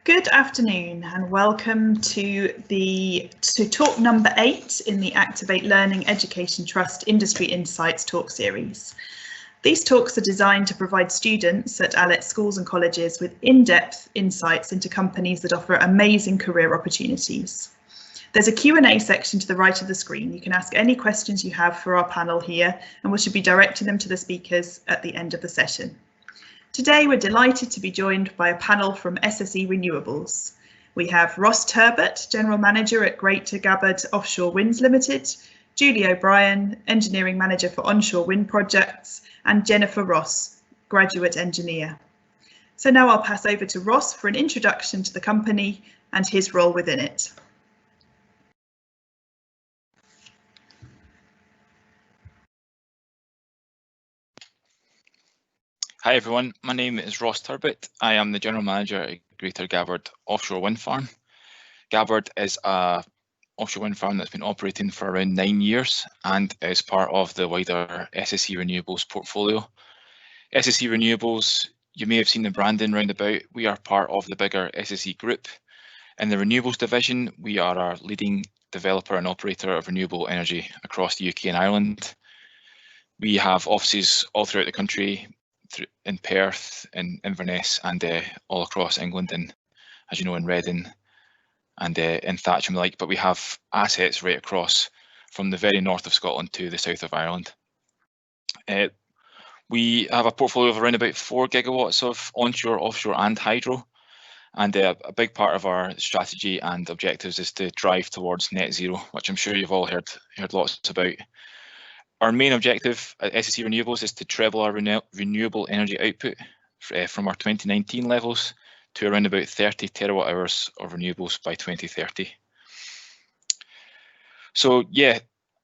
Good afternoon and welcome to talk number 8 in the Activate Learning Education Trust Industry Insights talk series. These talks are designed to provide students at ALET schools and colleges with in-depth insights into companies that offer amazing career opportunities. There's a Q&A section to the right of the screen. You can ask any questions you have for our panel here, and we should be directing them to the speakers at the end of the session. Today, we're delighted to be joined by a panel from SSE Renewables. We have Ross Turbot, General Manager at Greater Gabbard Offshore Winds Limited, Julie O'Brien, Engineering Manager for Onshore Wind Projects, and Jennifer Ross, Graduate Engineer. So now I'll pass over to Ross for an introduction to the company and his role within it. Hi everyone, my name is Ross Turbot. I am the General Manager at Greater Gabbard Offshore Wind Farm. Gabbard is an offshore wind farm that's been operating for around 9 years and is part of the wider SSE Renewables portfolio. SSE Renewables, you may have seen the branding round about. We are part of the bigger SSE group. In the renewables division, we are our leading developer and operator of renewable energy across the UK and Ireland. We have offices all throughout the country, in Perth, in Inverness, and all across England, and as you know, in Reading and in Thatcham and the like. But we have assets right across from the very north of Scotland to the south of Ireland. We have a portfolio of around about 4 gigawatts of onshore, offshore, and hydro. And a big part of our strategy and objectives is to drive towards net zero, which I'm sure you've all heard lots about. Our main objective at SSE Renewables is to treble our renewable energy output from our 2019 levels to around about 30 terawatt hours of renewables by 2030. So yeah,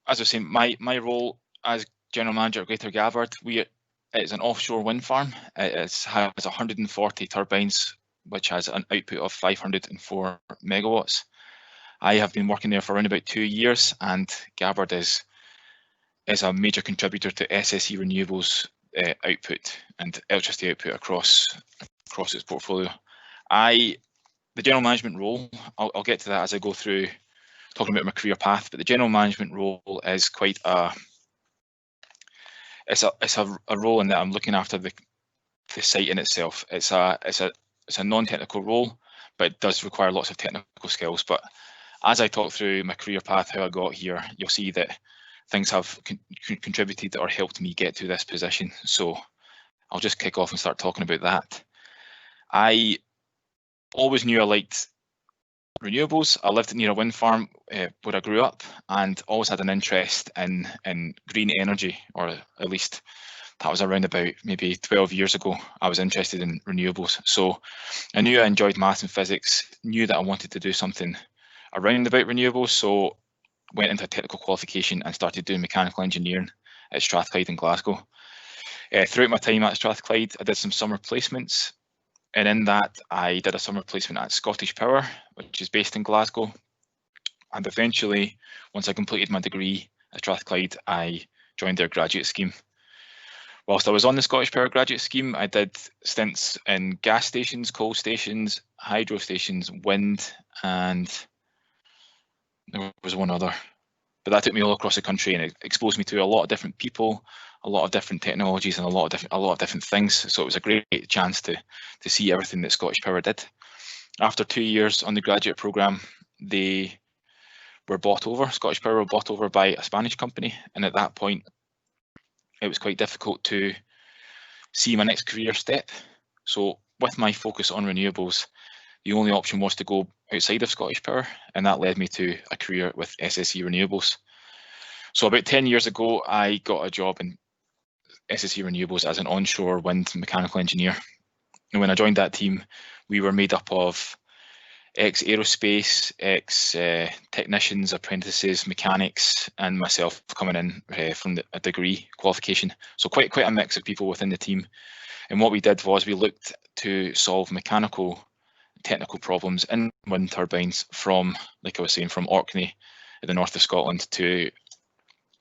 as I was saying, my role as General Manager at Greater Gabbard, it's an offshore wind farm. It has 140 turbines, which has an output of 504 megawatts. I have been working there for around about 2 years, and Gabbard is a major contributor to SSE Renewables output and electricity output across its portfolio. The general management role, I'll get to that as I go through talking about my career path, but the general management role is quite it's a role in that I'm looking after the site in itself. It's a non-technical role, but it does require lots of technical skills. But as I talk through my career path, how I got here, you'll see that things have contributed or helped me get to this position. So I'll just kick off and start talking about that. I always knew I liked renewables. I lived near a wind farm where I grew up, and always had an interest in green energy, or at least that was around about maybe 12 years ago. I was interested in renewables. So I knew I enjoyed maths and physics, knew that I wanted to do something around about renewables. So went into a technical qualification and started doing mechanical engineering at Strathclyde in Glasgow. Throughout my time at Strathclyde, I did some summer placements, and in that I did a summer placement at Scottish Power, which is based in Glasgow. And eventually, once I completed my degree at Strathclyde, I joined their graduate scheme. Whilst I was on the Scottish Power graduate scheme, I did stints in gas stations, coal stations, hydro stations, wind, and there was one other, but that took me all across the country, and it exposed me to a lot of different people, a lot of different technologies, and a lot of different things. So it was a great chance to see everything that Scottish Power did. After 2 years on the graduate programme, they were bought over. Scottish Power were bought over by a Spanish company, and at that point, it was quite difficult to see my next career step. So with my focus on renewables, the only option was to go outside of Scottish Power, and that led me to a career with SSE Renewables. So about 10 years ago, I got a job in SSE Renewables as an onshore wind mechanical engineer. And when I joined that team, we were made up of ex-aerospace, ex-technicians, apprentices, mechanics, and myself coming in from a degree qualification. So quite a mix of people within the team. And what we did was we looked to solve mechanical technical problems in wind turbines from, like I was saying, from Orkney in the north of Scotland to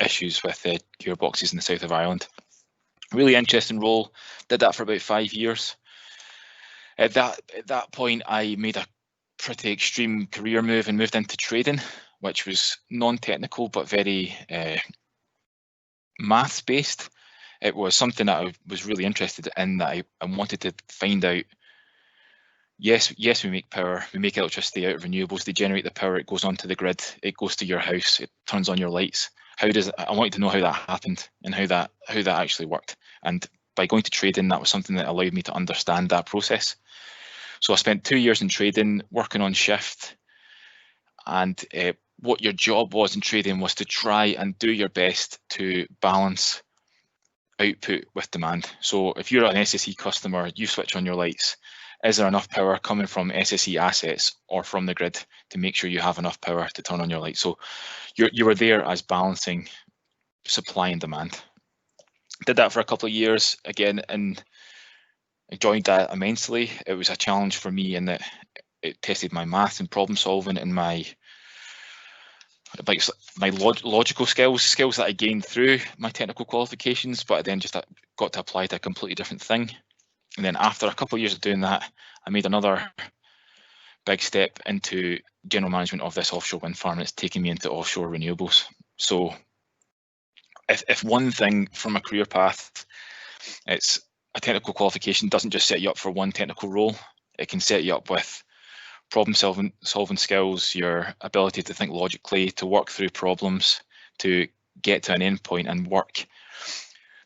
issues with gearboxes in the south of Ireland. Really interesting role, did that for about 5 years. At that point, I made a pretty extreme career move and moved into trading, which was non-technical but very maths based. It was something that I was really interested in, that I wanted to find out. Yes, we make power, we make electricity out of renewables, they generate the power, it goes onto the grid, it goes to your house, it turns on your lights. I wanted to know how that happened and how that actually worked. And by going to trading, that was something that allowed me to understand that process. So I spent 2 years in trading, working on shift, and what your job was in trading was to try and do your best to balance output with demand. So if you're an SSE customer, you switch on your lights. Is there enough power coming from SSE assets or from the grid to make sure you have enough power to turn on your lights? So you were there as balancing supply and demand. Did that for a couple of years again, and enjoyed that immensely. It was a challenge for me in that it tested my math and problem solving and my logical skills that I gained through my technical qualifications, but I then just got to apply to a completely different thing. And then after a couple of years of doing that, I made another big step into general management of this offshore wind farm. It's taking me into offshore renewables. So if one thing from a career path, it's a technical qualification doesn't just set you up for one technical role. It can set you up with problem solving skills, your ability to think logically, to work through problems, to get to an end point and work.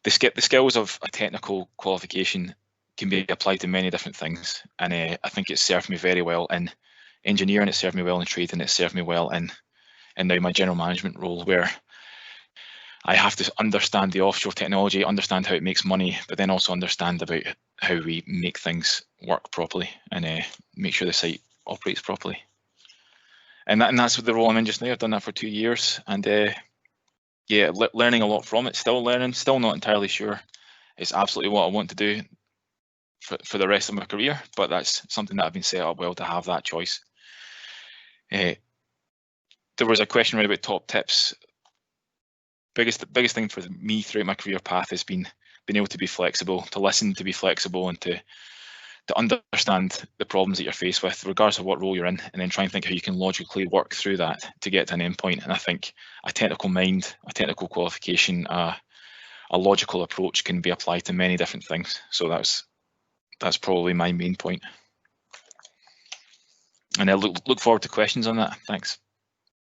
The skills of a technical qualification can be applied to many different things, and I think it's served me very well in engineering, it's served me well in trading, it's served me well in now my general management role, where I have to understand the offshore technology, understand how it makes money, but then also understand about how we make things work properly and make sure the site operates properly. And that's what the role I'm in just now. I've done that for 2 years, and yeah, learning a lot from it. Still learning, still not entirely sure it's absolutely what I want to do for the rest of my career, but that's something that I've been set up well to have that choice. There was a question right about top tips. Biggest thing for me throughout my career path has been being able to be flexible, to listen, to be flexible, and to understand the problems that you're faced with, regardless of what role you're in, and then try and think how you can logically work through that to get to an end point. And I think a technical mind, a technical qualification, a logical approach can be applied to many different things. So that's probably my main point. And I look forward to questions on that. Thanks.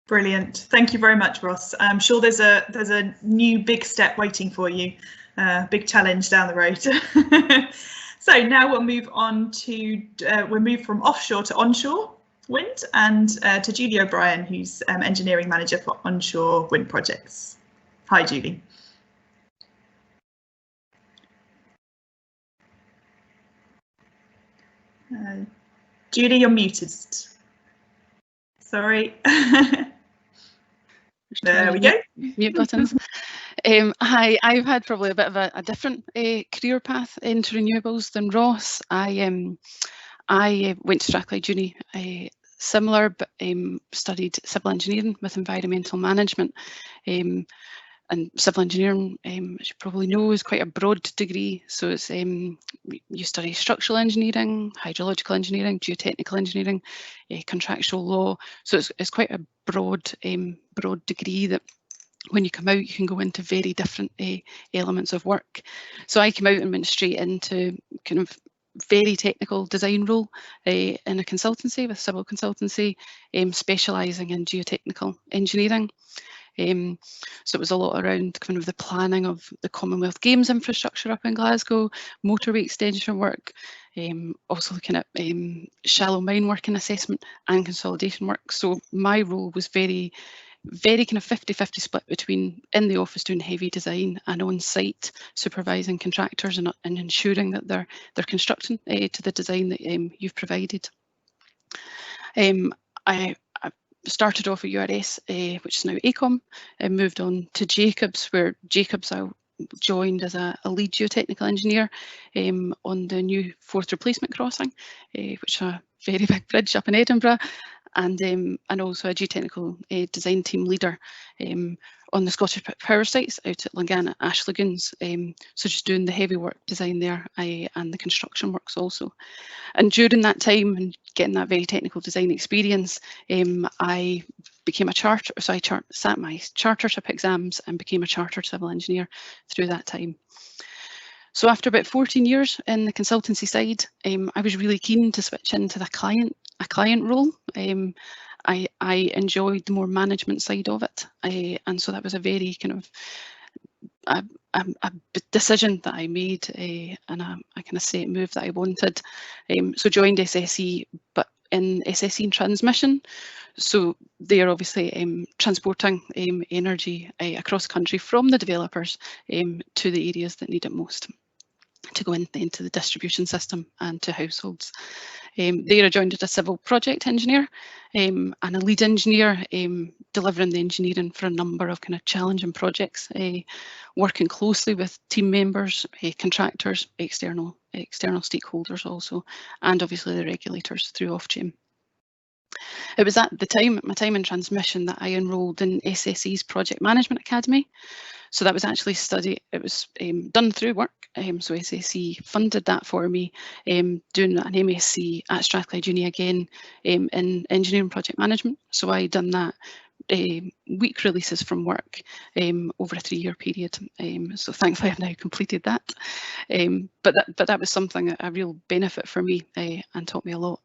Brilliant. Thank you very much, Ross. I'm sure there's a new big step waiting for you, big challenge down the road. So now we'll move on to, we'll move from offshore to onshore wind, and to Julie O'Brien, who's engineering manager for onshore wind projects. Hi, Julie. Julie, you're muted. Sorry. There we go. Mute buttons. Hi, I've had probably a bit of a different career path into renewables than Ross. I went to Strathclyde Uni, similar, but studied civil engineering with environmental management. And civil engineering, as you probably know, is quite a broad degree. So it's you study structural engineering, hydrological engineering, geotechnical engineering, contractual law. So it's quite a broad degree that when you come out, you can go into very different elements of work. So I came out and went straight into kind of very technical design role in a consultancy, with civil consultancy, specialising in geotechnical engineering. So it was a lot around kind of the planning of the Commonwealth Games infrastructure up in Glasgow, motorway extension work, also looking at shallow mine work and assessment and consolidation work. So my role was very kind of 50-50 split between in the office doing heavy design and on site supervising contractors and ensuring that they're constructing to the design that you've provided. I started off at URS, which is now AECOM, and moved on to Jacobs, where Jacobs I joined as a lead geotechnical engineer on the new Fourth Replacement Crossing, which is a very big bridge up in Edinburgh. and also a geotechnical design team leader on the Scottish power sites out at Lagana Ash Lagoons. So just doing the heavy work design there and the construction works also. And during that time and getting that very technical design experience, I became a charter, so I sat my chartership exams and became a chartered civil engineer through that time. So after about 14 years in the consultancy side, I was really keen to switch into the client role. I enjoyed the more management side of it, and so that was a very kind of a decision that I made, and a kind of set move that I wanted. So joined SSE, but in SSE and transmission. So they're obviously transporting energy across the country from the developers to the areas that need it most, to go into the distribution system and to households. There I joined as a civil project engineer and a lead engineer, delivering the engineering for a number of kind of challenging projects, working closely with team members, contractors, external stakeholders also, and obviously the regulators through Ofgem. It was at my time in transmission, that I enrolled in SSE's Project Management Academy. So that was actually it was done through work. So SSE funded that for me, doing an MSc at Strathclyde Uni again in engineering project management. So I done that week releases from work over a 3-year period. So thankfully I've now completed that. But that was something, a real benefit for me and taught me a lot.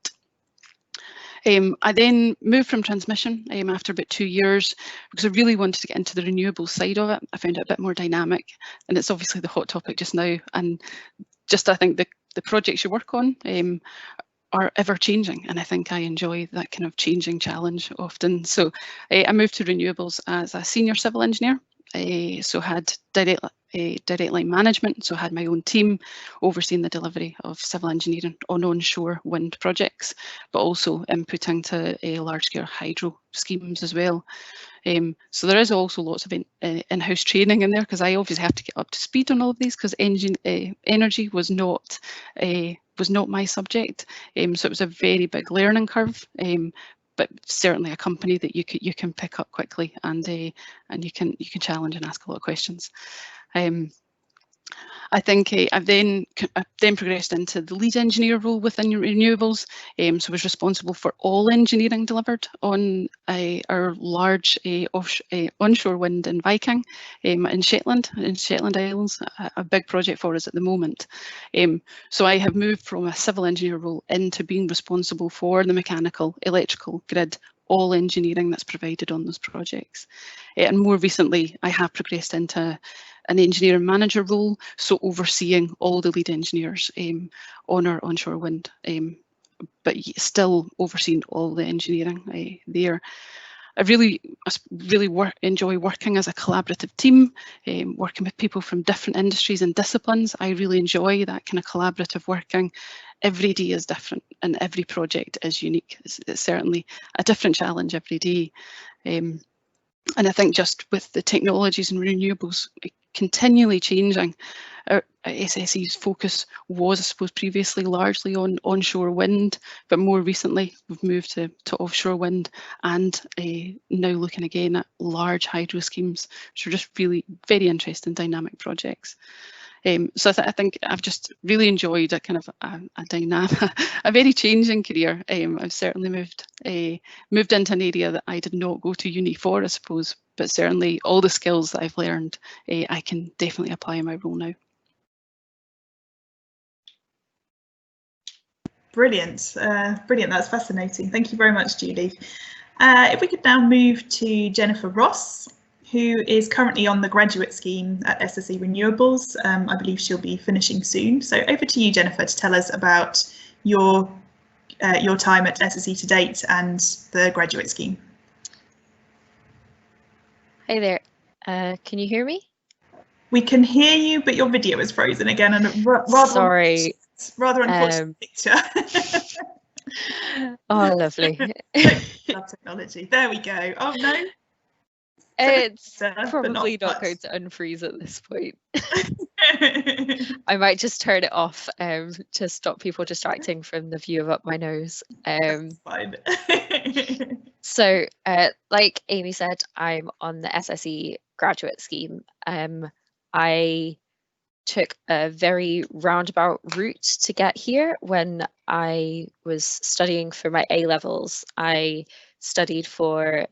I then moved from transmission after about 2 years because I really wanted to get into the renewable side of it. I found it a bit more dynamic, and it's obviously the hot topic just now. And just I think the projects you work on are ever changing, and I think I enjoy that kind of changing challenge often. So I moved to renewables as a senior civil engineer. So had direct line management, so had my own team overseeing the delivery of civil engineering on onshore wind projects, but also inputting to large-scale hydro schemes as well. So there is also lots of in-house training in there, because I obviously have to get up to speed on all of these, because energy was not my subject. So it was a very big learning curve. But certainly a company that you can pick up quickly, and you can challenge and ask a lot of questions. I think I've then progressed into the lead engineer role within renewables. So I was responsible for all engineering delivered on our large onshore wind in Viking in Shetland Islands, a big project for us at the moment. So I have moved from a civil engineer role into being responsible for the mechanical, electrical, grid, all engineering that's provided on those projects. And more recently, I have progressed into an engineering manager role, so overseeing all the lead engineers on our onshore wind, but still overseeing all the engineering there. I really enjoy working as a collaborative team, working with people from different industries and disciplines. I really enjoy that kind of collaborative working. Every day is different and every project is unique. It's certainly a different challenge every day. And I think just with the technologies and renewables continually changing, our SSE's focus was, I suppose, previously largely on onshore wind, but more recently we've moved to offshore wind, and now looking again at large hydro schemes, which are just really very interesting dynamic projects. So I think I've just really enjoyed a kind of a dynamic, a very changing career. I've certainly moved into an area that I did not go to uni for, I suppose, but certainly all the skills that I've learned, I can definitely apply in my role now. Brilliant, brilliant. That's fascinating. Thank you very much, Julie. If we could now move to Jennifer Ross, who is currently on the graduate scheme at SSE Renewables. I believe she'll be finishing soon. So over to you, Jennifer, to tell us about your time at SSE to date and the graduate scheme. Hi there. Can you hear me? We can hear you, but your video is frozen again, and sorry, rather unfortunate picture. Oh, lovely. Love technology. There we go. Oh no. It's but probably not going to unfreeze at this point. I might just turn it off to stop people distracting from the view of up my nose. That's fine. So, like Amy said, I'm on the SSE graduate scheme. I took a very roundabout route to get here. When I was studying for my A-levels, I studied for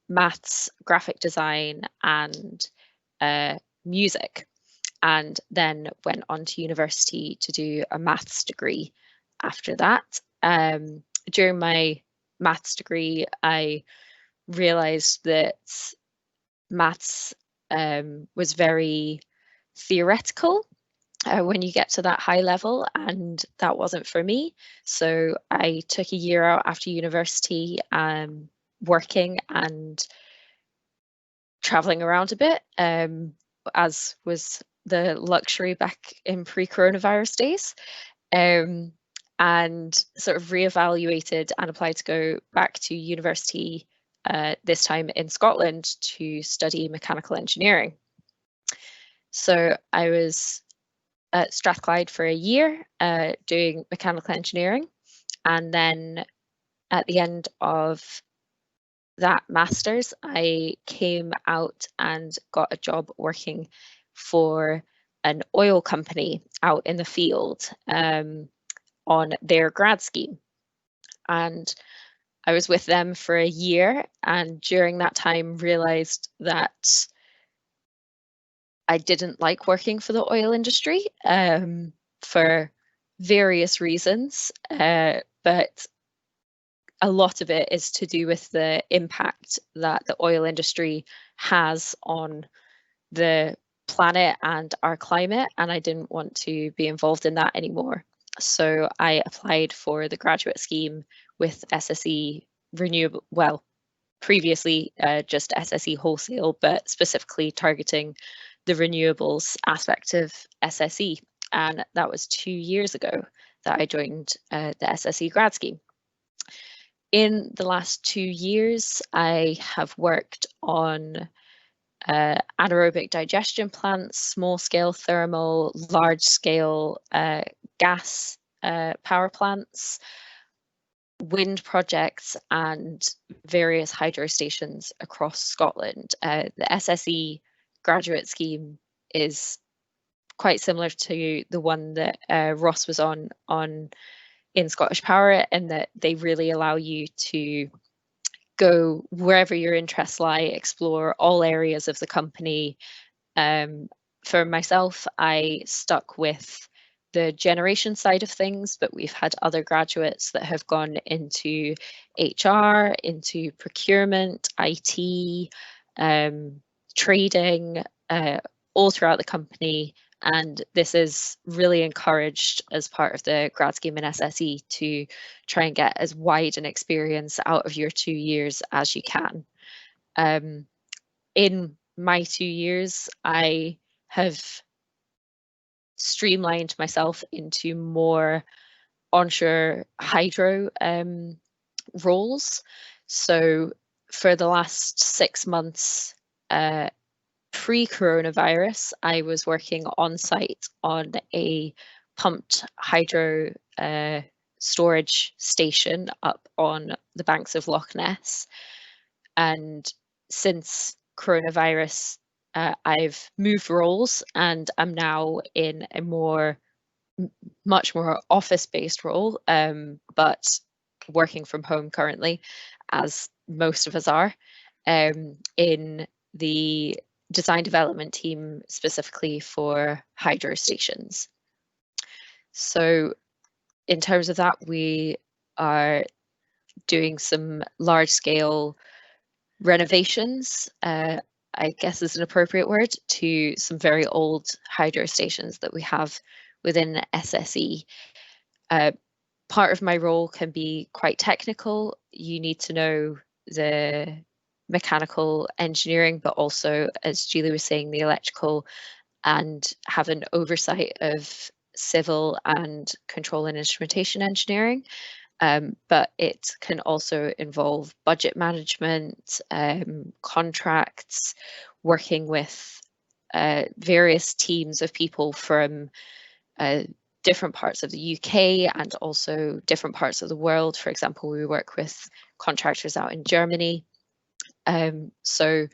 maths, graphic design, and music, and then went on to university to do a maths degree after that. During my maths degree, I realised that maths was very theoretical when you get to that high level, and that wasn't for me. So I took a year out after university, working and traveling around a bit, as was the luxury back in pre-coronavirus days, and sort of reevaluated and applied to go back to university, this time in Scotland, to study mechanical engineering. So I was at Strathclyde for a year doing mechanical engineering, and then at the end of that master's, I came out and got a job working for an oil company out in the field on their grad scheme. And I was with them for a year, and during that time realized that I didn't like working for the oil industry for various reasons, but a lot of it is to do with the impact that the oil industry has on the planet and our climate, and I didn't want to be involved in that anymore. So I applied for the graduate scheme with SSE Renewable, well, previously just SSE Wholesale, but specifically targeting the renewables aspect of SSE. And that was 2 years ago that I joined the SSE grad scheme. In the last 2 years, I have worked on anaerobic digestion plants, small-scale thermal, large-scale gas power plants, wind projects, and various hydro stations across Scotland. The SSE graduate scheme is quite similar to the one that Ross was on in Scottish Power, in that they really allow you to go wherever your interests lie, explore all areas of the company. For myself, I stuck with the generation side of things, but we've had other graduates that have gone into HR, into procurement, IT, trading, all throughout the company. And this is really encouraged as part of the grad scheme in SSE to try and get as wide an experience out of your 2 years as you can. In my 2 years, I have streamlined myself into more onshore hydro roles. So for the last 6 months, pre-coronavirus, I was working on site on a pumped hydro storage station up on the banks of Loch Ness. And since coronavirus, I've moved roles, and I'm now in a much more office-based role, but working from home currently, as most of us are, in the design development team specifically for hydro stations. So in terms of that, we are doing some large scale renovations, I guess is an appropriate word, to some very old hydro stations that we have within SSE. Part of my role can be quite technical. You need to know the mechanical engineering, but also, as Julie was saying, the electrical, and have an oversight of civil and control and instrumentation engineering. but it can also involve budget management, contracts, working with various teams of people from different parts of the UK and also different parts of the world. For example, we work with contractors out in Germany. So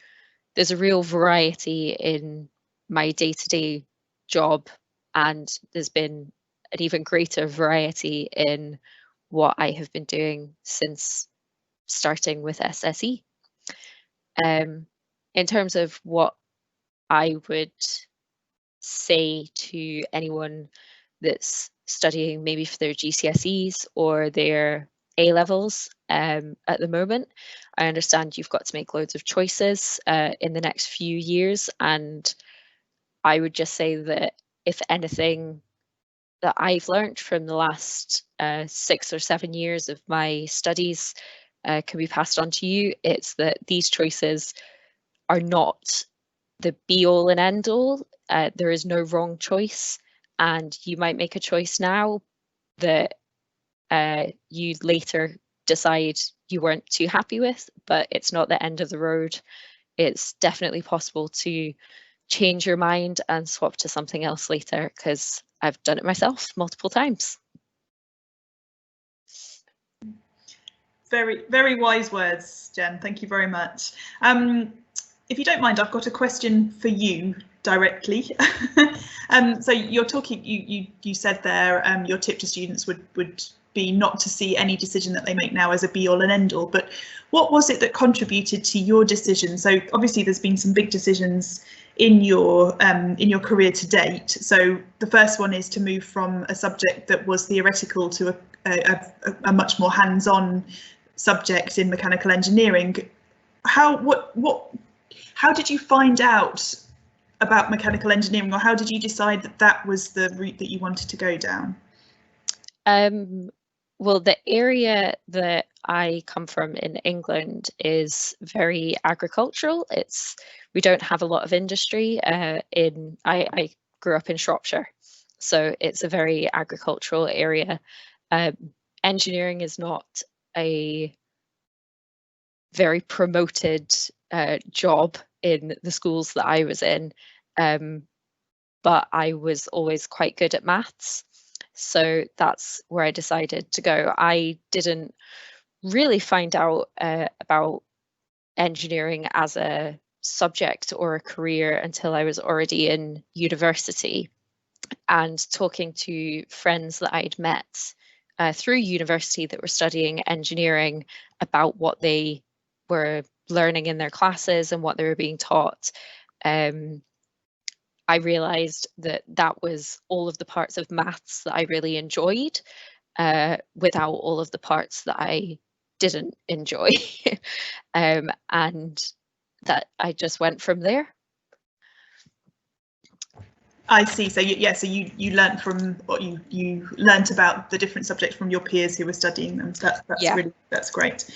there's a real variety in my day-to-day job, and there's been an even greater variety in what I have been doing since starting with SSE. In terms of what I would say to anyone that's studying maybe for their GCSEs or their A-levels at the moment, I understand you've got to make loads of choices in the next few years, and I would just say that if anything that I've learned from the last 6 or 7 years of my studies can be passed on to you, it's that these choices are not the be-all and end-all. There is no wrong choice, and you might make a choice now that you later decide you weren't too happy with, but it's not the end of the road. It's definitely possible to change your mind and swap to something else later, because I've done it myself multiple times. Very, very wise words, Jen. Thank you very much. If you don't mind, I've got a question for you directly. So you're talking, you said there, your tip to students would be not to see any decision that they make now as a be all and end all, but what was it that contributed to your decision? So obviously there's been some big decisions in your career to date. So the first one is to move from a subject that was theoretical to a much more hands-on subject in mechanical engineering. How did you find out about mechanical engineering, or how did you decide that that was the route that you wanted to go down? Well, the area that I come from in England is very agricultural. We don't have a lot of industry. I grew up in Shropshire, so it's a very agricultural area. Engineering is not a very promoted job in the schools that I was in, but I was always quite good at maths. So that's where I decided to go. I didn't really find out about engineering as a subject or a career until I was already in university, and talking to friends that I'd met through university that were studying engineering about what they were learning in their classes and what they were being taught. I realised that that was all of the parts of maths that I really enjoyed, without all of the parts that I didn't enjoy. And that I just went from there. I see. So you learnt from what you learnt about the different subjects from your peers who were studying them. That's great.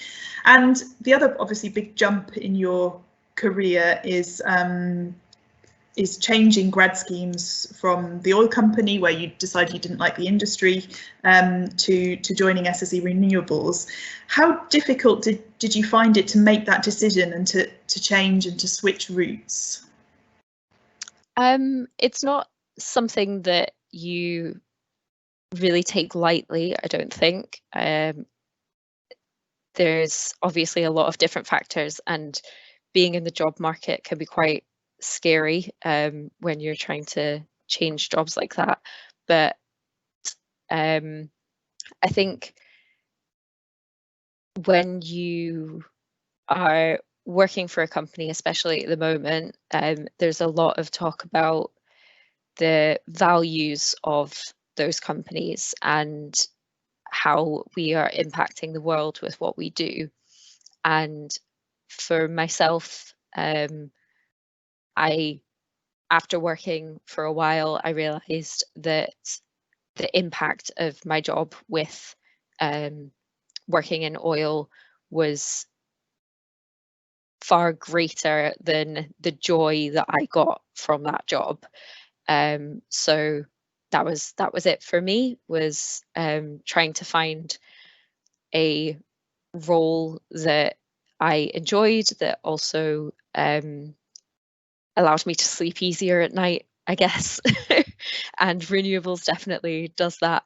And the other obviously big jump in your career is changing grad schemes from the oil company, where you decided you didn't like the industry, to joining SSE Renewables. How difficult did you find it to make that decision and to change and to switch routes? It's not something that you really take lightly, I don't think. There's obviously a lot of different factors, and being in the job market can be quite scary when you're trying to change jobs like that. But I think when you are working for a company, especially at the moment, there's a lot of talk about the values of those companies and how we are impacting the world with what we do. And for myself, after working for a while, I realised that the impact of my job with working in oil was far greater than the joy that I got from that job. So that was it for me, was trying to find a role that I enjoyed, that also allowed me to sleep easier at night, I guess. And renewables definitely does that.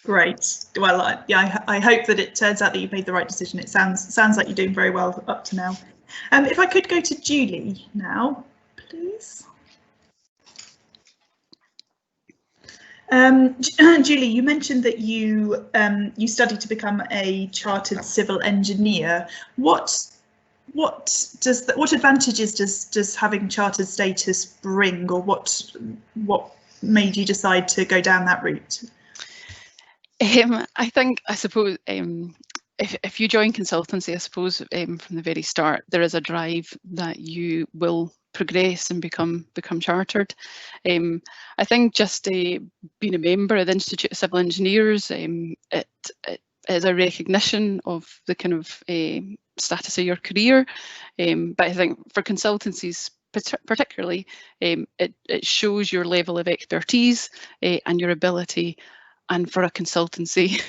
Great. Well, I hope that it turns out that you've made the right decision. It sounds like you're doing very well up to now. If I could go to Julie now, please. Julie, you mentioned that you studied to become a chartered civil engineer. What advantages does having chartered status bring, or what made you decide to go down that route? I suppose if you join consultancy, I suppose from the very start there is a drive that you will progress and become chartered. I think just being a member of the Institute of Civil Engineers, it is a recognition of the kind of status of your career. But I think for consultancies particularly, it shows your level of expertise and your ability. And for a consultancy,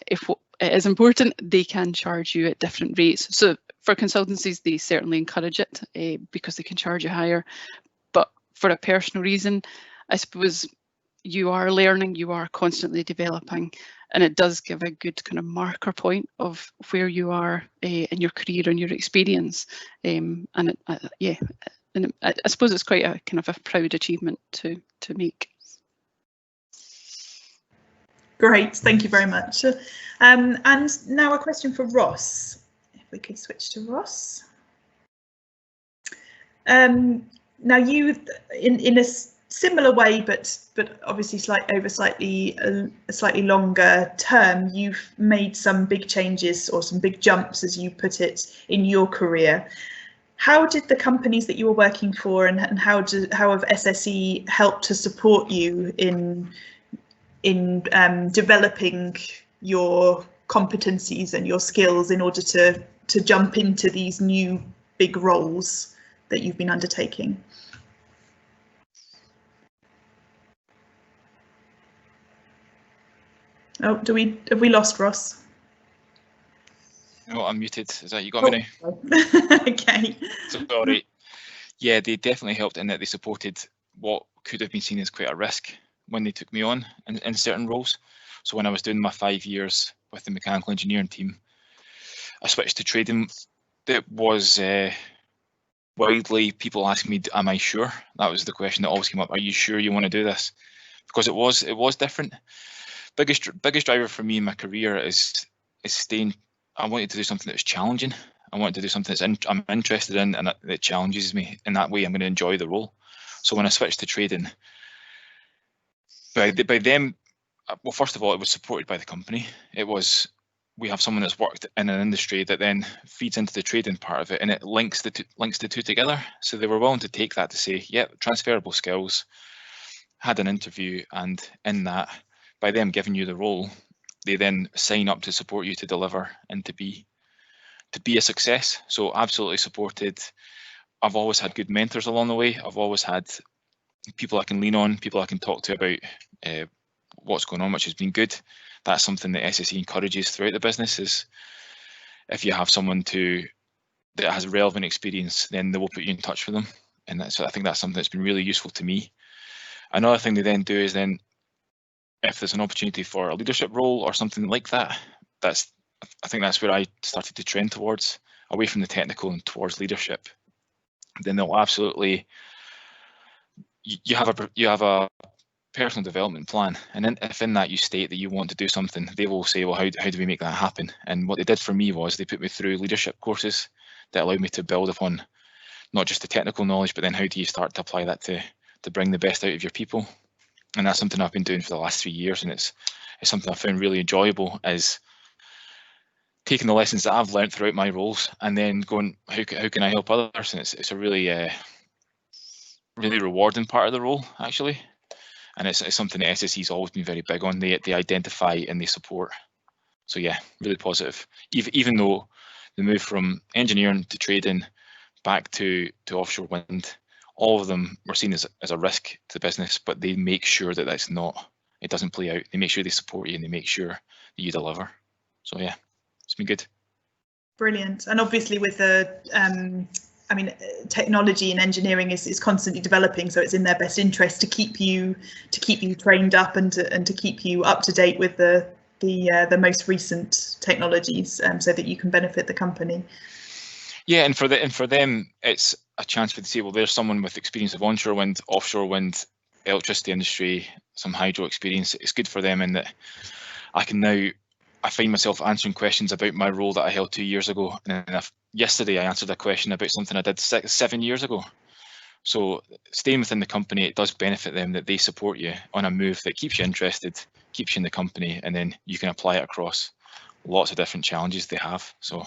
if it is important, they can charge you at different rates. So for consultancies, they certainly encourage it because they can charge you higher. But for a personal reason, I suppose you are learning, you are constantly developing, and it does give a good kind of marker point of where you are in your career and your experience. And I suppose it's quite a kind of a proud achievement to make. Great, thank you very much. And now a question for Ross. If we could switch to Ross. Now you, in a similar way, but obviously a slightly longer term, you've made some big changes or some big jumps, as you put it, in your career. How did the companies that you were working for and how have SSE helped to support you in developing your competencies and your skills in order to jump into these new big roles that you've been undertaking? Oh, have we lost Ross? Oh, I'm muted. Is that you got me now? Okay. Sorry. Yeah, they definitely helped in that they supported what could have been seen as quite a risk when they took me on in certain roles. So when I was doing my 5 years with the mechanical engineering team, I switched to trading. It was widely people asking me, am I sure? That was the question that always came up. Are you sure you want to do this? Because it was different. Biggest driver for me in my career is staying. I wanted to do something that was challenging. I wanted to do something that I'm interested in and that challenges me. In that way, I'm going to enjoy the role. So when I switched to trading, by them, well, first of all, it was supported by the company. It was, we have someone that's worked in an industry that then feeds into the trading part of it, and it links the two together. So they were willing to take that to say, yeah, transferable skills. Had an interview, and in that, by them giving you the role, they then sign up to support you to deliver and to be a success. So absolutely supported. I've always had good mentors along the way. I've always had people I can lean on, people I can talk to about what's going on, which has been good. That's something that SSE encourages throughout the business, is if you have someone that has relevant experience, then they will put you in touch with them. And so I think that's something that's been really useful to me. Another thing they then do is then, if there's an opportunity for a leadership role or something like that, I think that's where I started to trend towards, away from the technical and towards leadership. Then they'll absolutely, you have a personal development plan, and then if in that you state that you want to do something, they will say, well, how do we make that happen? And what they did for me was they put me through leadership courses that allowed me to build upon not just the technical knowledge, but then how do you start to apply that to bring the best out of your people. And that's something I've been doing for the last 3 years, and it's something I found really enjoyable, is taking the lessons that I've learned throughout my roles and then going, how can I help others? And it's a really really rewarding part of the role, actually. And it's something that SSE's always been very big on. They identify and they support. So yeah, really positive. Even though the move from engineering to trading back to offshore wind, all of them were seen as a risk to the business, but they make sure that that's not it doesn't play out. They make sure they support you and they make sure that you deliver. So yeah, it's been good. Brilliant. And obviously with the I mean, technology and engineering is constantly developing, so it's in their best interest to keep you trained up and to keep you up to date with the most recent technologies, so that you can benefit the company. Yeah, and for them, it's a chance for them to say, well, there's someone with experience of onshore wind, offshore wind, electricity industry, some hydro experience. It's good for them in that I find myself answering questions about my role that I held 2 years ago, and yesterday I answered a question about something I did 7 years ago. So staying within the company, it does benefit them that they support you on a move that keeps you interested, keeps you in the company, and then you can apply it across lots of different challenges they have. So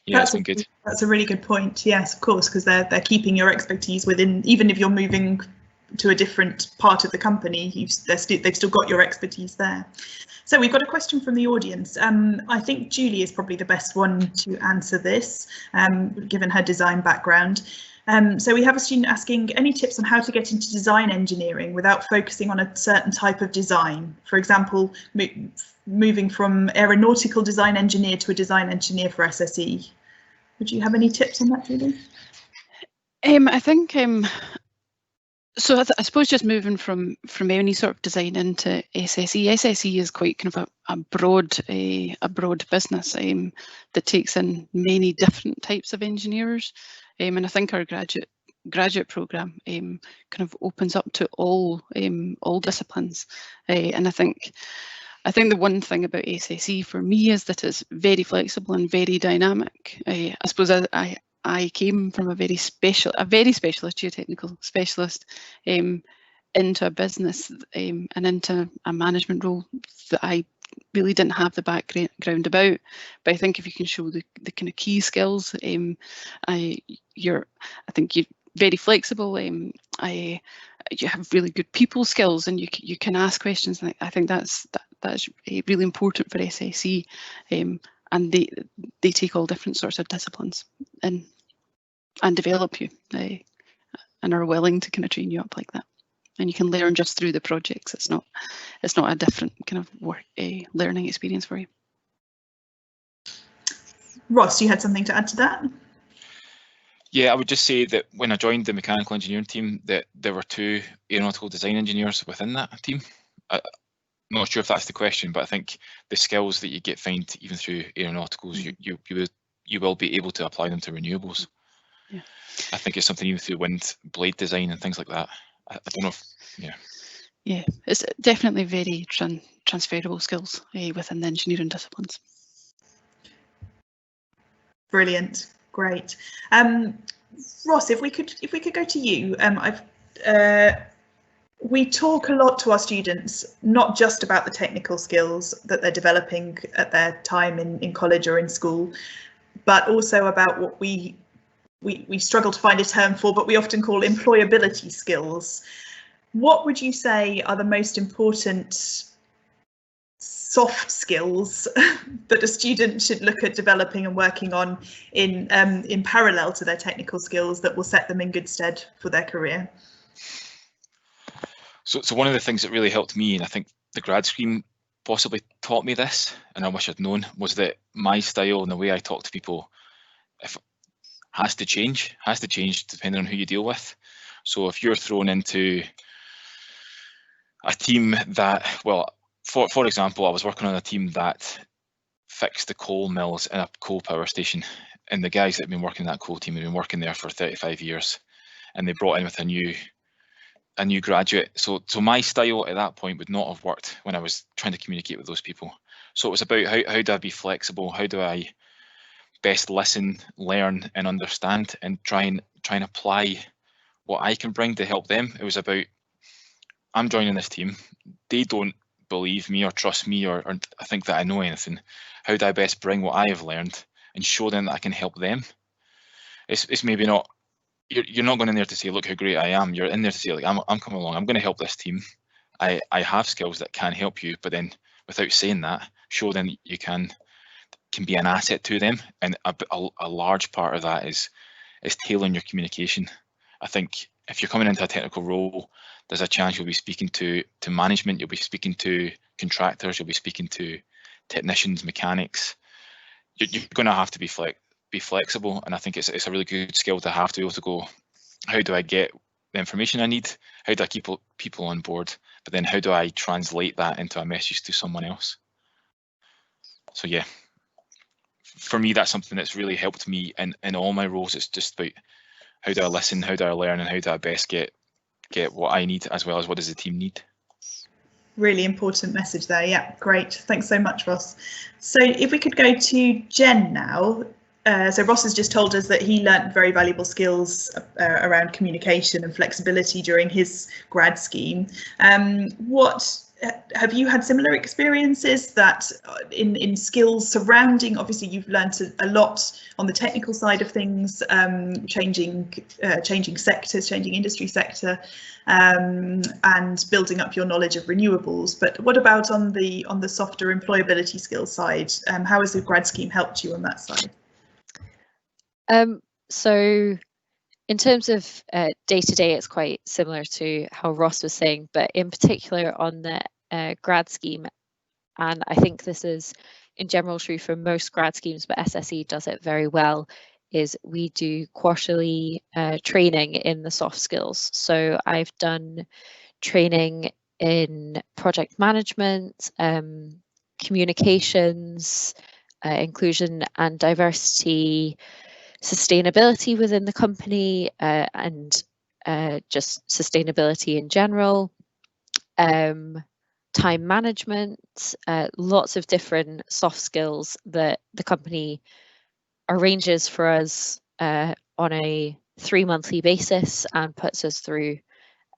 yeah, it's been good. That's a really good point. Yes, of course, because they're keeping your expertise within, even if you're moving to a different part of the company, they've still got your expertise there. So we've got a question from the audience. I think Julie is probably the best one to answer this, given her design background. So we have a student asking any tips on how to get into design engineering without focusing on a certain type of design. For example, moving from aeronautical design engineer to a design engineer for SSE. Would you have any tips on that, Julie? I think so. I suppose just moving from any sort of design into SSE. SSE is quite kind of a broad business that takes in many different types of engineers, and I think our graduate program kind of opens up to all disciplines, and I think the one thing about SSE for me is that it's very flexible and very dynamic. I suppose I came from a very specialist geotechnical specialist into a business and into a management role that I really didn't have the background about. But I think if you can show the kind of key skills, I think you're very flexible. You have really good people skills, and you can ask questions. And I think that's really important for SSE. And they take all different sorts of disciplines and develop you, and are willing to kind of train you up like that. And you can learn just through the projects. It's not a different kind of learning experience for you. Ross, you had something to add to that? Yeah, I would just say that when I joined the mechanical engineering team, that there were 2 aeronautical design engineers within that team. I'm not sure if that's the question, but I think the skills that you find even through aeronauticals, you will be able to apply them to renewables. Yeah. I think it's something even through wind blade design and things like that. I don't know if, yeah. Yeah, it's definitely very transferable skills within the engineering disciplines. Brilliant, great. Ross, if we could go to you, we talk a lot to our students, not just about the technical skills that they're developing at their time in college or in school, but also about what we struggle to find a term for, but we often call employability skills. What would you say are the most important soft skills that a student should look at developing and working on in parallel to their technical skills that will set them in good stead for their career? So one of the things that really helped me, and I think the grad scheme possibly taught me this, and I wish I'd known, was that my style and the way I talk to people has to change depending on who you deal with. So if you're thrown into a team that, well, for example, I was working on a team that fixed the coal mills in a coal power station, and the guys that have been working in that coal team have been working there for 35 years, and they brought in with a new graduate. So my style at that point would not have worked when I was trying to communicate with those people. So it was about how do I be flexible? How do I best listen, learn, and understand, and try and apply what I can bring to help them. It was about, I'm joining this team. They don't believe me or trust me or think that I know anything. How do I best bring what I have learned and show them that I can help them? It's maybe not, you're not going in there to say, look how great I am. You're in there to say, like, I'm coming along. I'm going to help this team. I have skills that can help you, but then without saying that, show them you can be an asset to them. And a large part of that is tailoring your communication. I think if you're coming into a technical role, there's a chance you'll be speaking to management, you'll be speaking to contractors, you'll be speaking to technicians, mechanics. You're going to have to be flexible, and I think it's a really good skill to have, to be able to go, how do I get the information I need? How do I keep people on board? But then how do I translate that into a message to someone else? So yeah, for me, that's something that's really helped me in all my roles. It's just about how do I listen, how do I learn, and how do I best get what I need, as well as what does the team need. Really important message there. Yeah, great. Thanks so much, Ross. So if we could go to Jen now. So Ross has just told us that he learnt very valuable skills around communication and flexibility during his grad scheme. What have you had similar experiences that in skills surrounding, obviously you've learnt a lot on the technical side of things, changing sectors, changing industry sector, and building up your knowledge of renewables. But what about on the softer employability skills side? How has the grad scheme helped you on that side? So in terms of day-to-day, it's quite similar to how Ross was saying, but in particular on the grad scheme, and I think this is in general true for most grad schemes, but SSE does it very well, is we do quarterly training in the soft skills. So I've done training in project management, communications, inclusion and diversity, sustainability within the company, and just sustainability in general, time management, lots of different soft skills that the company arranges for us on a 3-monthly basis and puts us through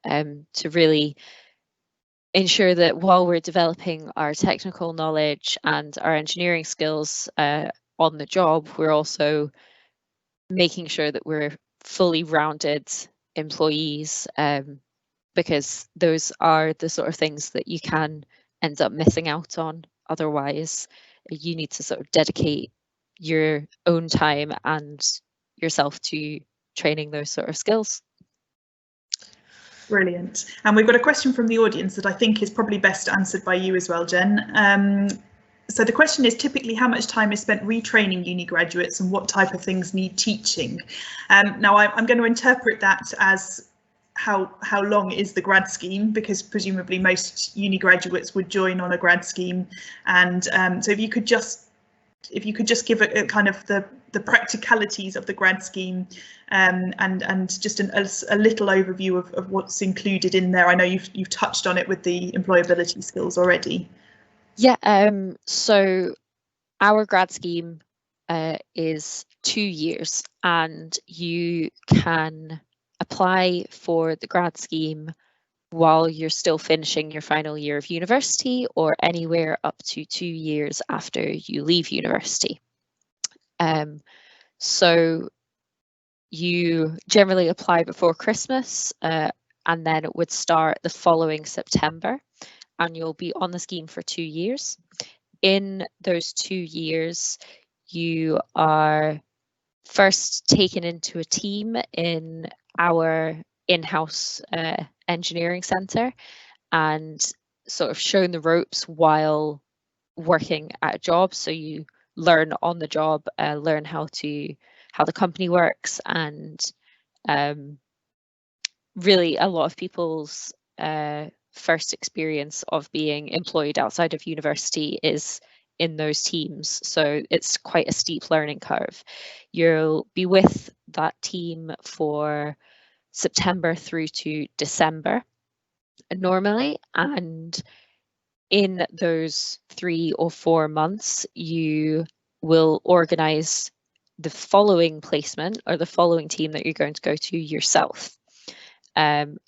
to really ensure that while we're developing our technical knowledge and our engineering skills on the job, we're also making sure that we're fully rounded employees, because those are the sort of things that you can end up missing out on. Otherwise, you need to sort of dedicate your own time and yourself to training those sort of skills. Brilliant. And we've got a question from the audience that I think is probably best answered by you as well, Jen. So the question is, typically how much time is spent retraining uni graduates and what type of things need teaching? Now I'm going to interpret that as how long is the grad scheme, because presumably most uni graduates would join on a grad scheme, and so if you could just give a kind of the practicalities of the grad scheme, and just a little overview of what's included in there. I know you've touched on it with the employability skills already. Yeah, so our grad scheme is 2 years, and you can apply for the grad scheme while you're still finishing your final year of university, or anywhere up to 2 years after you leave university. So you generally apply before Christmas, and then it would start the following September, and you'll be on the scheme for 2 years. In those 2 years, you are first taken into a team in our in-house engineering centre and sort of shown the ropes while working at a job. So you learn on the job, learn how the company works, and really a lot of people's first experience of being employed outside of university is in those teams. So it's quite a steep learning curve. You'll be with that team for September through to December normally, and in those 3 or 4 months you will organise the following placement or the following team that you're going to go to yourself. And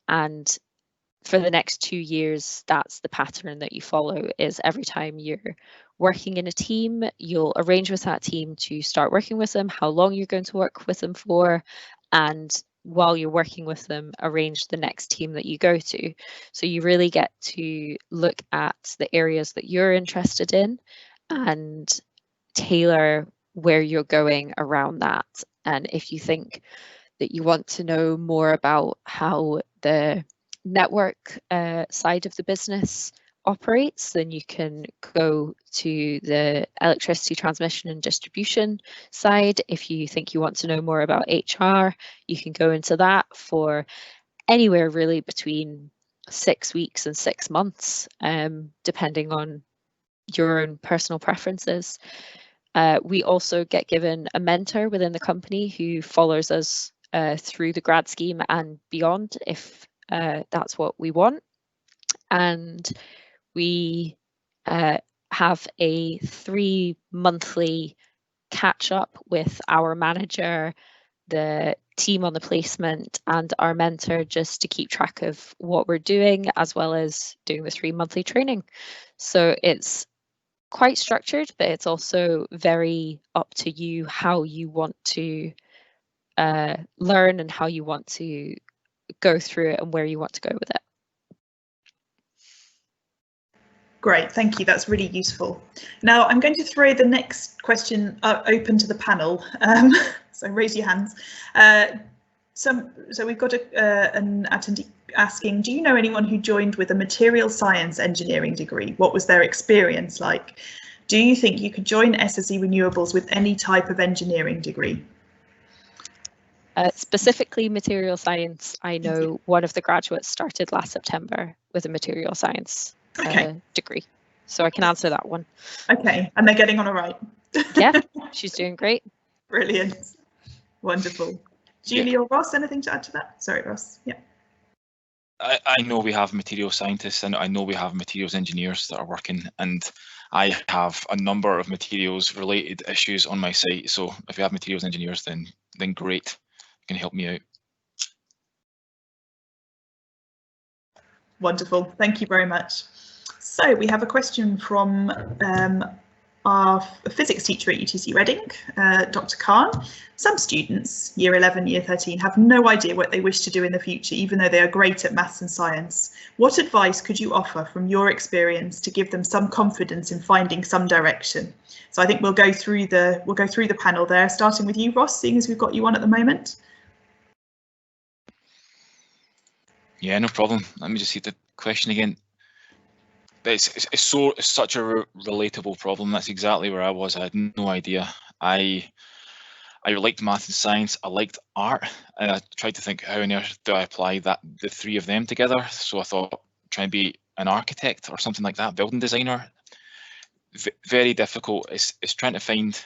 for the next 2 years, that's the pattern that you follow, is every time you're working in a team, you'll arrange with that team to start working with them, how long you're going to work with them for, and while you're working with them, arrange the next team that you go to. So you really get to look at the areas that you're interested in and tailor where you're going around that. And if you think that you want to know more about how the network side of the business operates, then you can go to the electricity transmission and distribution side. If you think you want to know more about HR, you can go into that for anywhere really between 6 weeks and 6 months, depending on your own personal preferences. We also get given a mentor within the company who follows us through the grad scheme and beyond, if that's what we want. And we have a 3-monthly catch up with our manager, the team on the placement, and our mentor, just to keep track of what we're doing, as well as doing the 3-monthly training. So it's quite structured, but it's also very up to you how you want to learn and how you want to go through it and where you want to go with it. Great, thank you. That's really useful. Now I'm going to throw the next question open to the panel. So raise your hands. So we've got an attendee asking, do you know anyone who joined with a material science engineering degree? What was their experience like? Do you think you could join SSE Renewables with any type of engineering degree? Specifically material science, I know one of the graduates started last September with a material science degree, so I can answer that one. Okay, and they're getting on all right? Yeah, she's doing great. Brilliant, wonderful. Julie or Ross, anything to add to that? Sorry, Ross. Yeah. I know we have material scientists and I know we have materials engineers that are working, and I have a number of materials related issues on my site. So if you have materials engineers, then great, you can help me out. Wonderful, thank you very much. So we have a question from our physics teacher at UTC Reading, Dr. Khan. Some students, year 11, year 13, have no idea what they wish to do in the future, even though they are great at maths and science. What advice could you offer from your experience to give them some confidence in finding some direction? So I think we'll go through the panel there, starting with you, Ross, seeing as we've got you on at the moment. Yeah, no problem. Let me just see the question again. But it's such a relatable problem. That's exactly where I was. I had no idea. I liked math and science. I liked art, and I tried to think, how on earth do I apply the three of them together? So I thought, try and be an architect or something like that, building designer. Very difficult. It's trying to find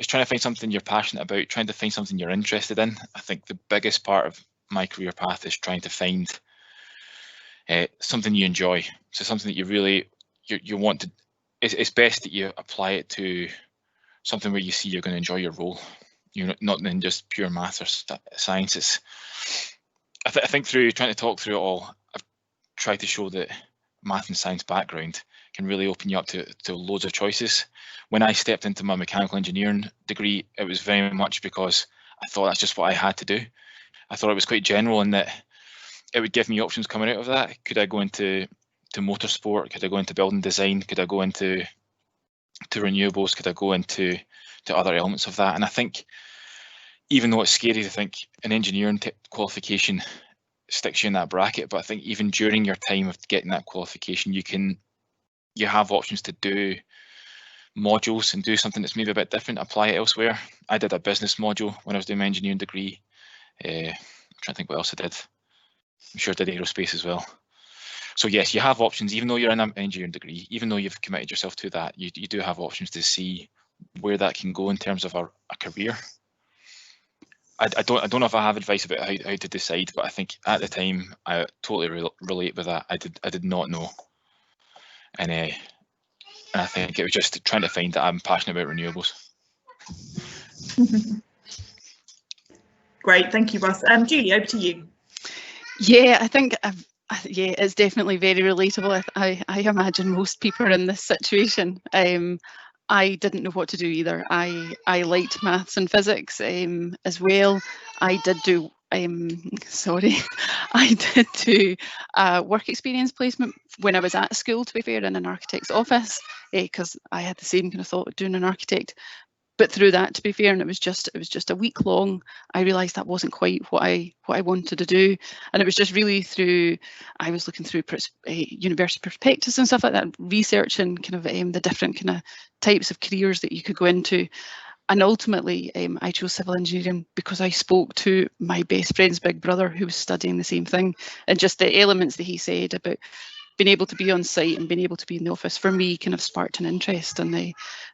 something you're passionate about, trying to find something you're interested in. I think the biggest part of my career path is trying to find something you enjoy. So something that you really you want to. It's best that you apply it to something where you see you're going to enjoy your role. You're not in just pure maths or science. I think through trying to talk through it all, I've tried to show that math and science background can really open you up to loads of choices. When I stepped into my mechanical engineering degree, it was very much because I thought that's just what I had to do. I thought it was quite general in that it would give me options coming out of that. Could I go into motorsport? Could I go into building design? Could I go into renewables? Could I go into other elements of that? And I think, even though it's scary to think an engineering qualification sticks you in that bracket, but I think even during your time of getting that qualification, you have options to do modules and do something that's maybe a bit different, apply it elsewhere. I did a business module when I was doing my engineering degree. I'm trying to think what else I did. I'm sure I did aerospace as well. So yes, you have options, even though you're in an engineering degree, even though you've committed yourself to that, you do have options to see where that can go in terms of a career. I don't know if I have advice about how to decide, but I think at the time I totally relate with that. I did not know, and I think it was just trying to find that I'm passionate about renewables. Great, thank you, Ross. Julie, over to you. Yeah, I think yeah, it's definitely very relatable. I imagine most people are in this situation. I didn't know what to do either. I liked maths and physics as well. I did do I did do work experience placement when I was at school, to be fair, in an architect's office, because I had the same kind of thought of doing an architect. but through that, to be fair, and it was just a week long, I realised that wasn't quite what I wanted to do, and it was just really through, I was looking through university perspectives and stuff like that, researching kind of the different kind of types of careers that you could go into. And ultimately, I chose civil engineering because I spoke to my best friend's big brother who was studying the same thing, and just the elements that he said about being able to be on site and being able to be in the office, for me, kind of sparked an interest. And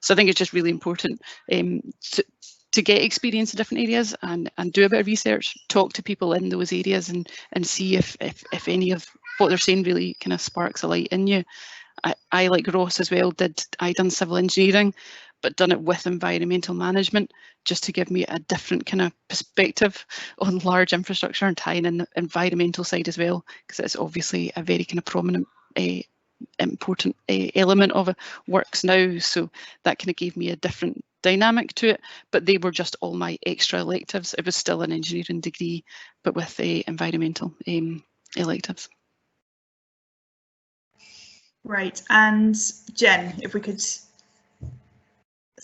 so I think it's just really important to get experience in different areas and do a bit of research, talk to people in those areas, and see if any of what they're saying really kind of sparks a light in you. I like Ross as well, I done civil engineering, but done it with environmental management, just to give me a different kind of perspective on large infrastructure and tying in the environmental side as well, because it's obviously a very kind of prominent, important element of works now. So that kind of gave me a different dynamic to it, but they were just all my extra electives. It was still an engineering degree, but with environmental electives. Right, and Jen, if we could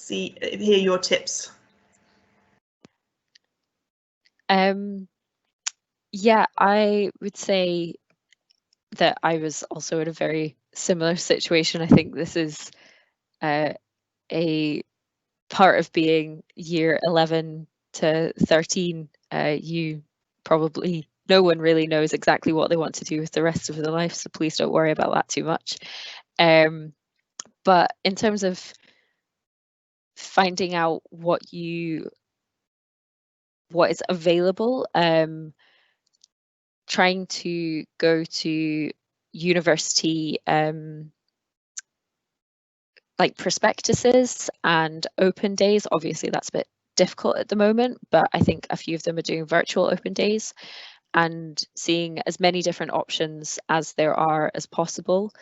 hear your tips. Yeah, I would say that I was also in a very similar situation. I think this is a part of being year 11 to 13. You probably, no one really knows exactly what they want to do with the rest of their life, so please don't worry about that too much. But in terms of finding out what is available, trying to go to university like prospectuses and open days. Obviously that's a bit difficult at the moment, but I think a few of them are doing virtual open days, and seeing as many different options as there are as possible.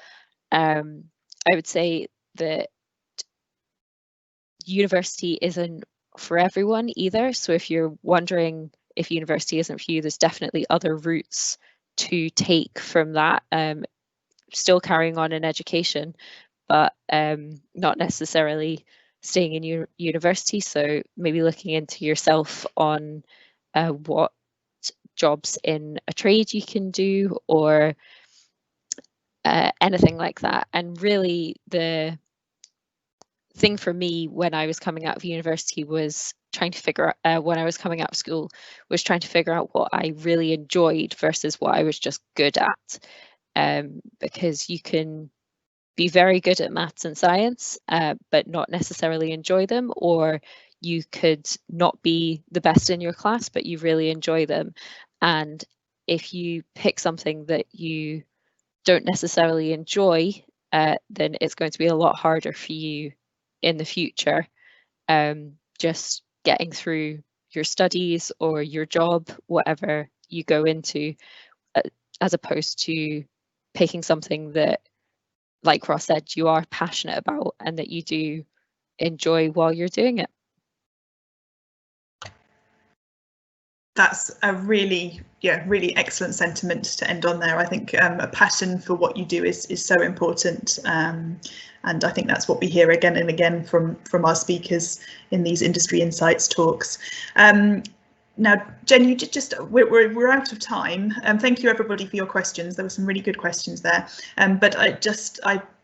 I would say that university isn't for everyone either. So if you're wondering if university isn't for you, there's definitely other routes to take from that. Still carrying on in education, but not necessarily staying in university. So maybe looking into yourself on what jobs in a trade you can do, or anything like that. And really the thing for me when I was coming out of university was trying to figure out, when I was coming out of school, was trying to figure out what I really enjoyed versus what I was just good at. Because you can be very good at maths and science, but not necessarily enjoy them, or you could not be the best in your class, but you really enjoy them. And if you pick something that you don't necessarily enjoy, then it's going to be a lot harder for you in the future, just getting through your studies or your job, whatever you go into, as opposed to picking something that, like Ross said, you are passionate about and that you do enjoy while you're doing it. That's a really excellent sentiment to end on there. I think a passion for what you do is so important, and I think that's what we hear again and again from our speakers in these industry insights talks. Now, Jen, you just we're out of time. Thank you everybody for your questions. There were some really good questions there. But I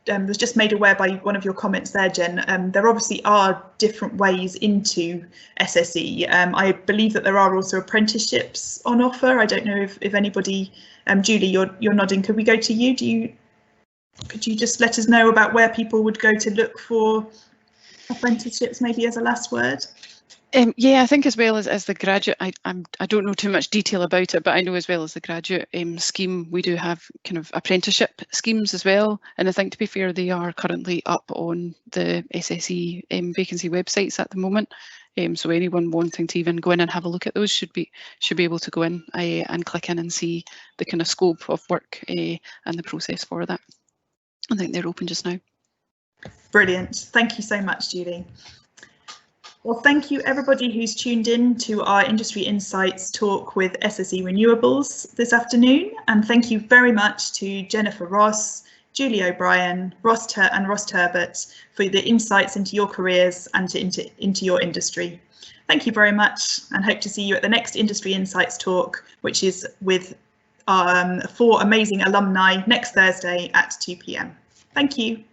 was just made aware by one of your comments there, Jen. There obviously are different ways into SSE. I believe that there are also apprenticeships on offer. I don't know if anybody, Julie, you're nodding. Could we go to you? Could you just let us know about where people would go to look for apprenticeships, maybe as a last word? Yeah, I think as well as the graduate, I don't know too much detail about it, but I know as well as the graduate scheme, we do have kind of apprenticeship schemes as well. And I think, to be fair, they are currently up on the SSE vacancy websites at the moment. So anyone wanting to even go in and have a look at those should be able to go in and click in and see the kind of scope of work and the process for that. I think they're open just now. Brilliant. Thank you so much, Julie. Well, thank you everybody who's tuned in to our Industry Insights talk with SSE Renewables this afternoon, and thank you very much to Jennifer Ross, Julie O'Brien, Ross Turbot for the insights into your careers and into your industry. Thank you very much, and hope to see you at the next Industry Insights talk, which is with 4 amazing alumni next Thursday at 2 p.m. Thank you.